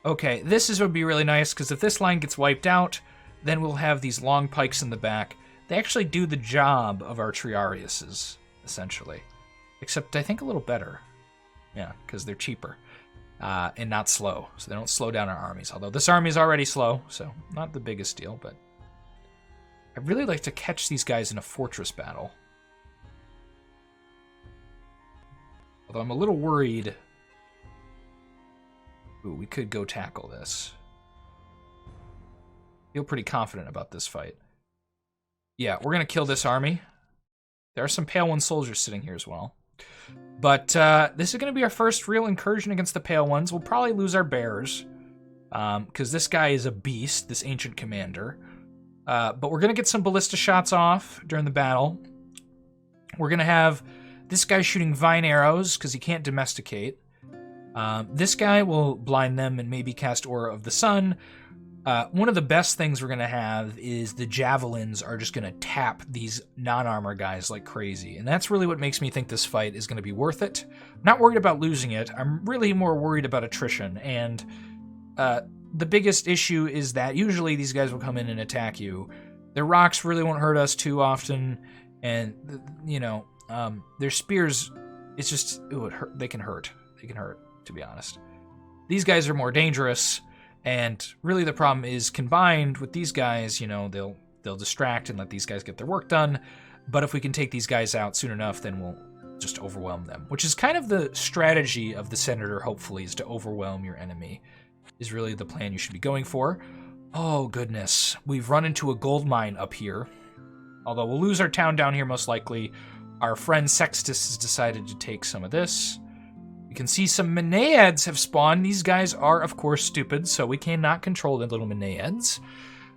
[SPEAKER 1] Okay, this would be really nice, because if this line gets wiped out, then we'll have these long pikes in the back. They actually do the job of our Triariuses, essentially. Except, I think, a little better. Yeah, because they're cheaper. And not slow, so they don't slow down our armies. Although this army is already slow, so not the biggest deal, but I'd really like to catch these guys in a fortress battle. Although I'm a little worried. Ooh, we could go tackle this. Feel pretty confident about this fight. Yeah, we're going to kill this army. There are some Pale One soldiers sitting here as well. But this is going to be our first real incursion against the Pale Ones. We'll probably lose our bears, because this guy is a beast, this ancient commander. But we're going to get some ballista shots off during the battle. We're going to have This guy's shooting vine arrows because he can't domesticate. This guy will blind them and maybe cast Aura of the Sun. One of the best things we're going to have is the javelins are just going to tap these non-armor guys like crazy. And that's really what makes me think this fight is going to be worth it. I'm not worried about losing it. I'm really more worried about attrition. And the biggest issue is that usually these guys will come in and attack you. Their rocks really won't hurt us too often. And, their spears, it's just, it would hurt. They can hurt. They can hurt, to be honest. These guys are more dangerous. And really the problem is combined with these guys, they'll distract and let these guys get their work done. But if we can take these guys out soon enough, then we'll just overwhelm them. Which is kind of the strategy of the Senator, hopefully, is to overwhelm your enemy. Is really the plan you should be going for. Oh, goodness. We've run into a gold mine up here. Although we'll lose our town down here most likely. Our friend Sextus has decided to take some of this. You can see some Menaids have spawned. These guys are, of course, stupid, so we cannot control the little Menaids.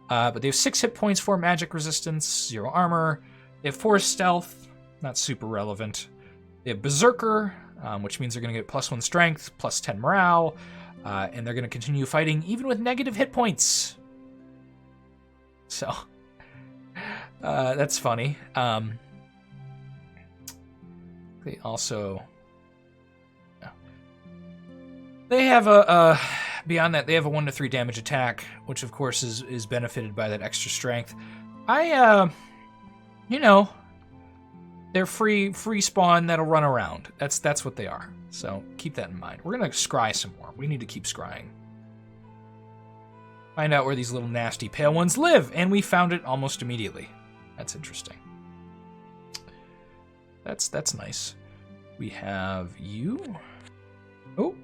[SPEAKER 1] But they have 6 hit points, 4 magic resistance, 0 armor. They have 4 stealth, not super relevant. They have Berserker, which means they're going to get +1 strength, +10 morale, and they're going to continue fighting even with negative hit points. So, that's funny. They also... They have beyond that, they have a 1 to 3 damage attack, which of course is benefited by that extra strength. They're free spawn that'll run around. That's what they are. So keep that in mind. We're gonna scry some more. We need to keep scrying. Find out where these little nasty pale ones live, and we found it almost immediately. That's interesting. That's nice. We have you. Oh.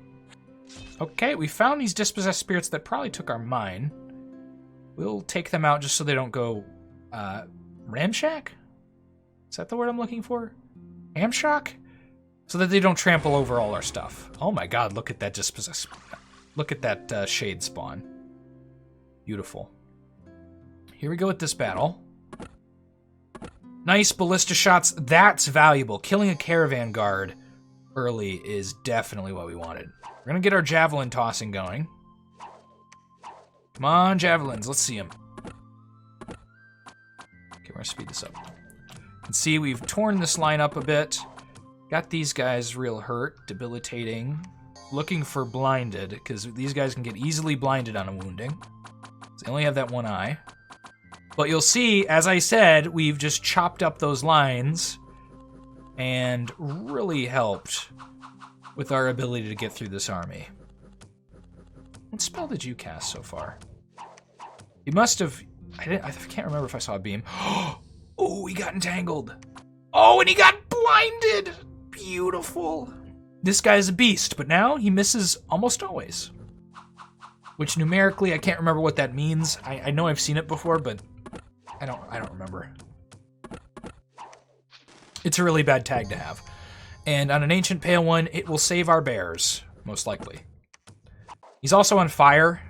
[SPEAKER 1] Okay, we found these dispossessed spirits that probably took our mine. We'll take them out just so they don't go, ramshack? Is that the word I'm looking for? Amshock? So that they don't trample over all our stuff. Oh my god, look at that dispossessed... Look at that shade spawn. Beautiful. Here we go with this battle. Nice ballista shots. That's valuable. Killing a caravan guard early is definitely what we wanted. We're going to get our javelin tossing going. Come on, javelins. Let's see them. Okay, we're going to speed this up. You can see we've torn this line up a bit. Got these guys real hurt, debilitating. Looking for blinded, because these guys can get easily blinded on a wounding. They only have that one eye. But you'll see, as I said, we've just chopped up those lines and really helped with our ability to get through this army. What spell did you cast so far? You must have... I can't remember if I saw a beam. Oh, he got entangled. Oh, and he got blinded! Beautiful. This guy's a beast, but now he misses almost always. Which numerically, I can't remember what that means. I know I've seen it before, but I don't remember. It's a really bad tag to have. And on an Ancient Pale one, it will save our bears, most likely. He's also on fire.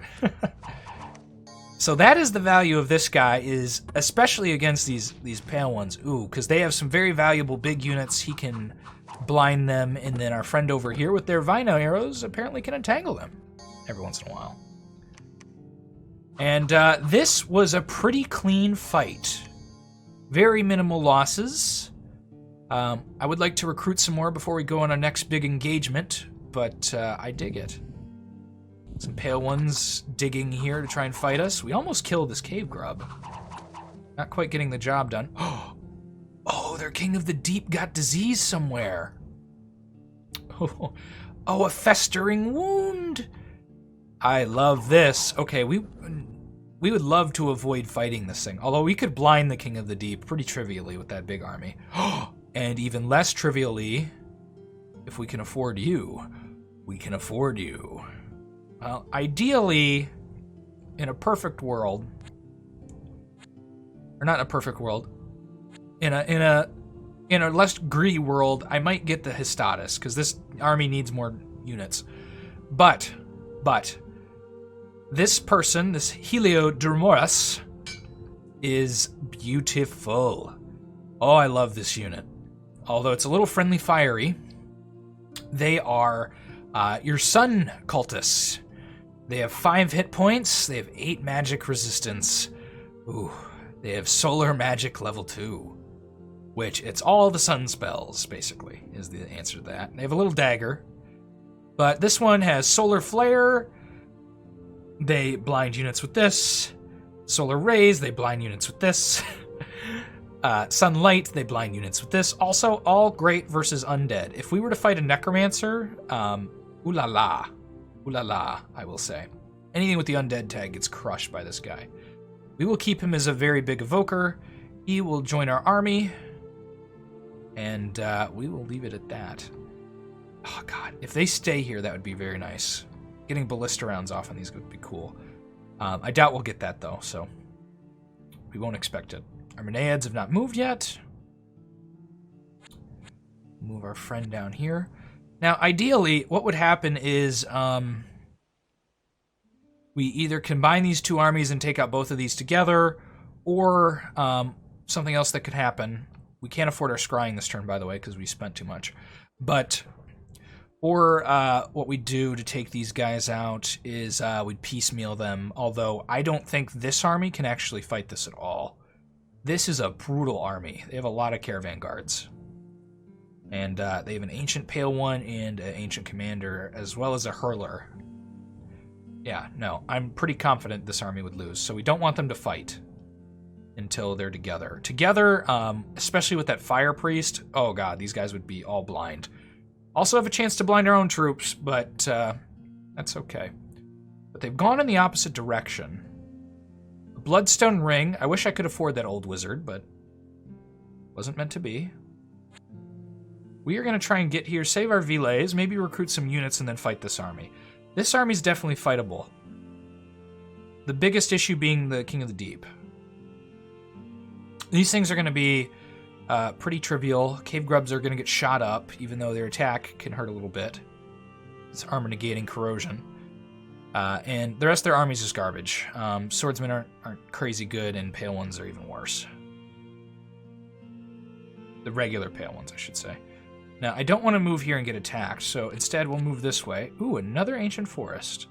[SPEAKER 1] So that is the value of this guy, is especially against these pale ones. Ooh, because they have some very valuable big units. He can blind them, and then our friend over here with their vino arrows apparently can entangle them every once in a while. And this was a pretty clean fight. Very minimal losses. I would like to recruit some more before we go on our next big engagement, but I dig it. Some pale ones digging here to try and fight us. We almost killed this cave grub. Not quite getting the job done. Oh, their King of the Deep got disease somewhere. Oh, a festering wound. I love this. Okay, we would love to avoid fighting this thing. Although we could blind the King of the Deep pretty trivially with that big army. And even less trivially, if we can afford you. We can afford you. Well, ideally, in a perfect world, or not in a perfect world, in a less greedy world, I might get the Histatus, because this army needs more units. But, this person, this Heliodromoras, is beautiful. Oh, I love this unit. although it's a little friendly fiery. They are your sun cultists. They have 5 hit points. They have 8 magic resistance. Ooh, they have solar magic level 2, which it's all the sun spells, basically, is the answer to that. They have a little dagger, but this one has solar flare. They blind units with this. Solar rays, they blind units with this. Sunlight, they blind units with this. Also, all great versus undead. If we were to fight a necromancer, ooh la la. Ooh la la, I will say. Anything with the undead tag gets crushed by this guy. We will keep him as a very big evoker. He will join our army. And we will leave it at that. Oh god, if they stay here, that would be very nice. Getting ballista rounds off on these would be cool. I doubt we'll get that though, so we won't expect it. Our Menaids have not moved yet. Move our friend down here. Now, ideally, what would happen is we either combine these 2 armies and take out both of these together, or something else that could happen. We can't afford our scrying this turn, by the way, because we spent too much. But, or what we do to take these guys out is we'd piecemeal them, although I don't think this army can actually fight this at all. This is a brutal army. They have a lot of caravan guards. And they have an Ancient Pale one and an Ancient Commander, as well as a Hurler. Yeah, no, I'm pretty confident this army would lose, so we don't want them to fight until they're together. Together, especially with that Fire Priest, oh god, these guys would be all blind. Also have a chance to blind our own troops, but that's okay. But they've gone in the opposite direction. A Bloodstone Ring. I wish I could afford that old wizard, but wasn't meant to be. We are going to try and get here, save our Villays, maybe recruit some units, and then fight this army. This army's definitely fightable. The biggest issue being the King of the Deep. These things are going to be pretty trivial. Cave Grubs are going to get shot up, even though their attack can hurt a little bit. It's armor negating corrosion. And the rest of their armies is garbage. Swordsmen aren't crazy good, and Pale ones are even worse. The regular Pale ones, I should say. Now, I don't want to move here and get attacked, so instead we'll move this way. Ooh, another Ancient Forest.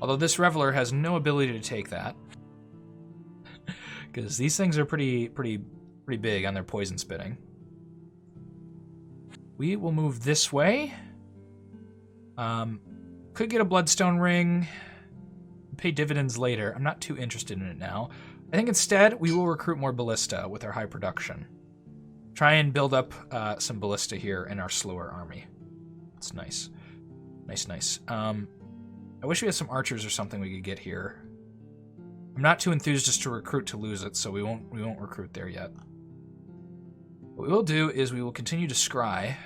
[SPEAKER 1] Although this Reveler has no ability to take that. Because these things are pretty big on their poison spitting. We will move this way. Could get a Bloodstone Ring. Pay dividends later. I'm not too interested in it now. I think instead we will recruit more Ballista with our high production. Try and build up some Ballista here in our slower army. It's nice. Nice. I wish we had some archers or something we could get here. I'm not too enthused just to recruit to lose it, so we won't recruit there yet. What we will do is we will continue to scry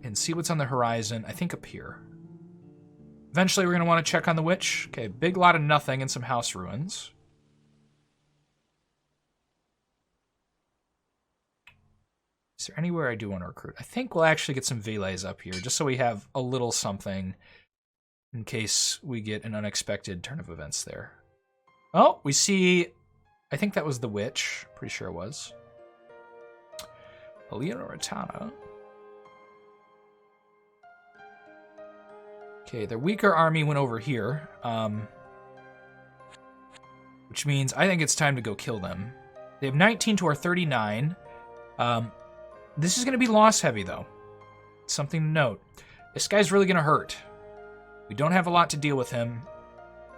[SPEAKER 1] and see what's on the horizon, I think up here. Eventually we're going to want to check on the witch. Okay, big lot of nothing and some house ruins. Is there anywhere I do want to recruit? I think we'll actually get some Villays up here, just so we have a little something in case we get an unexpected turn of events there. Oh, we see... I think that was the witch. Pretty sure it was. Leonoritana. Okay, their weaker army went over here. Which means I think it's time to go kill them. They have 19 to our 39. This is going to be loss heavy, though. Something to note. This guy's really going to hurt. We don't have a lot to deal with him.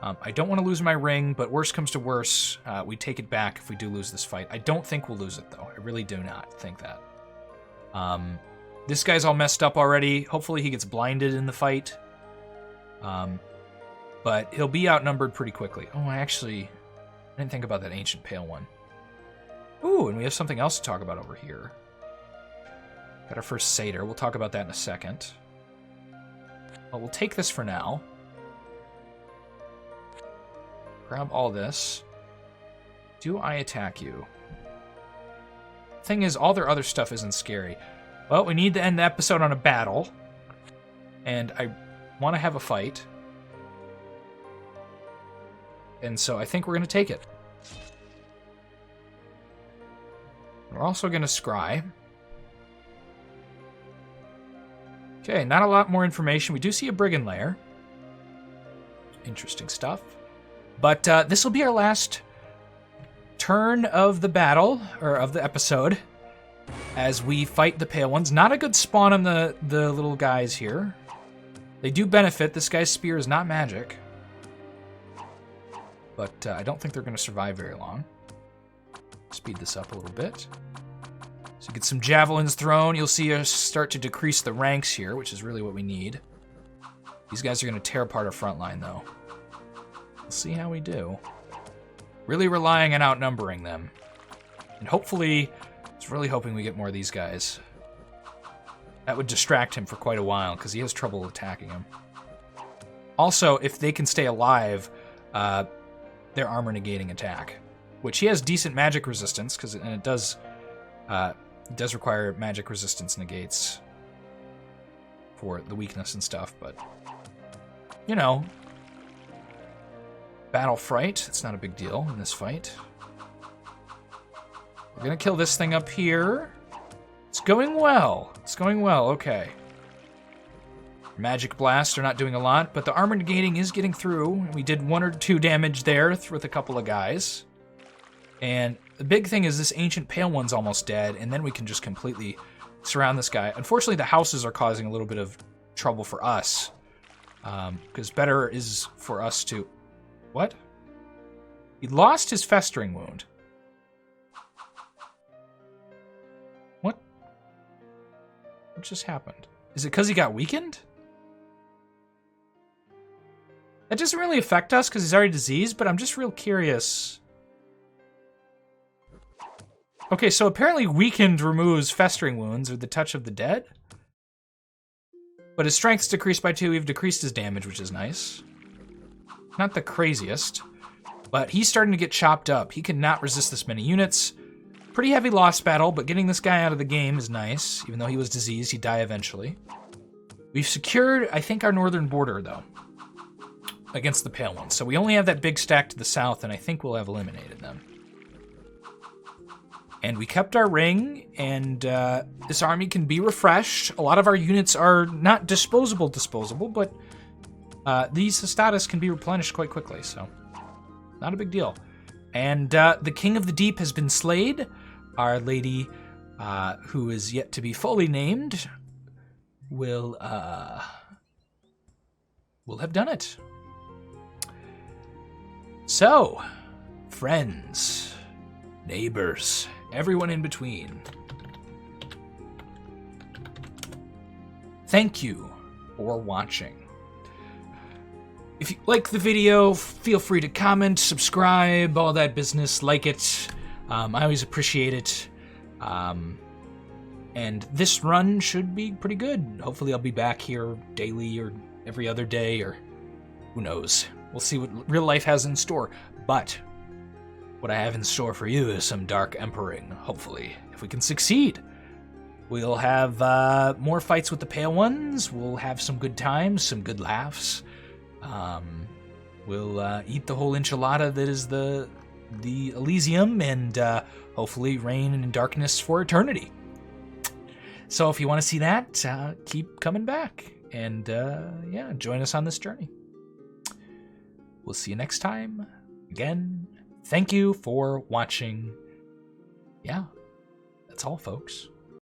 [SPEAKER 1] I don't want to lose my ring, but worst comes to worst, we take it back if we do lose this fight. I don't think we'll lose it, though. I really do not think that. This guy's all messed up already. Hopefully he gets blinded in the fight. But he'll be outnumbered pretty quickly. Oh, I didn't think about that Ancient Pale one. Ooh, and we have something else to talk about over here. Got our first satyr. We'll talk about that in a second. Well, we'll take this for now. Grab all this. Do I attack you? Thing is, all their other stuff isn't scary. Well, we need to end the episode on a battle. And I want to have a fight. And so I think we're going to take it. We're also going to scry. Okay, not a lot more information. We do see a brigand lair. Interesting stuff. But this will be our last turn of the battle, or of the episode, as we fight the Pale Ones. Not a good spawn on the little guys here. They do benefit. This guy's spear is not magic. But I don't think they're going to survive very long. Speed this up a little bit. So get some javelins thrown. You'll see us start to decrease the ranks here, which is really what we need. These guys are going to tear apart our front line, though. We'll see how we do. Really relying on outnumbering them. And hopefully, I was really hoping we get more of these guys. That would distract him for quite a while, because he has trouble attacking him. Also, if they can stay alive, their armor negating attack. Which he has decent magic resistance, and it does require magic resistance negates for the weakness and stuff, but, you know, battle fright, it's not a big deal in this fight. We're gonna kill this thing up here. It's going well. It's going well, okay. Magic blasts are not doing a lot, but the armor negating is getting through. We did 1 or 2 damage there with a couple of guys. And the big thing is this ancient pale one's almost dead, and then we can just completely surround this guy. Unfortunately, the houses are causing a little bit of trouble for us. Because better is for us to... What? He lost his festering wound. What? What just happened? Is it because he got weakened? That doesn't really affect us because he's already diseased, but I'm just real curious. Okay, so apparently weakened removes festering wounds or the touch of the dead. But his strength's decreased by 2. We've decreased his damage, which is nice. Not the craziest, but he's starting to get chopped up. He cannot resist this many units. Pretty heavy loss battle, but getting this guy out of the game is nice. Even though he was diseased, he'd die eventually. We've secured, I think, our northern border, though, against the Pale Ones. So we only have that big stack to the south, and I think we'll have eliminated them. And we kept our ring, and this army can be refreshed. A lot of our units are not disposable, but these status can be replenished quite quickly, so not a big deal. And the King of the Deep has been slayed. Our lady, who is yet to be fully named, will have done it. So, friends, neighbors, everyone in between, thank you for watching. If you like the video, feel free to comment, subscribe, all that business, like it. I always appreciate it. And this run should be pretty good. Hopefully I'll be back here daily or every other day, or who knows. We'll see what real life has in store. But what I have in store for you is some dark emperring, hopefully. If we can succeed, we'll have more fights with the Pale Ones. We'll have some good times, some good laughs. We'll eat the whole enchilada that is the Elysium, and hopefully reign in darkness for eternity. So if you want to see that, keep coming back, and yeah, join us on this journey. We'll see you next time. Again, thank you for watching. Yeah, that's all, folks.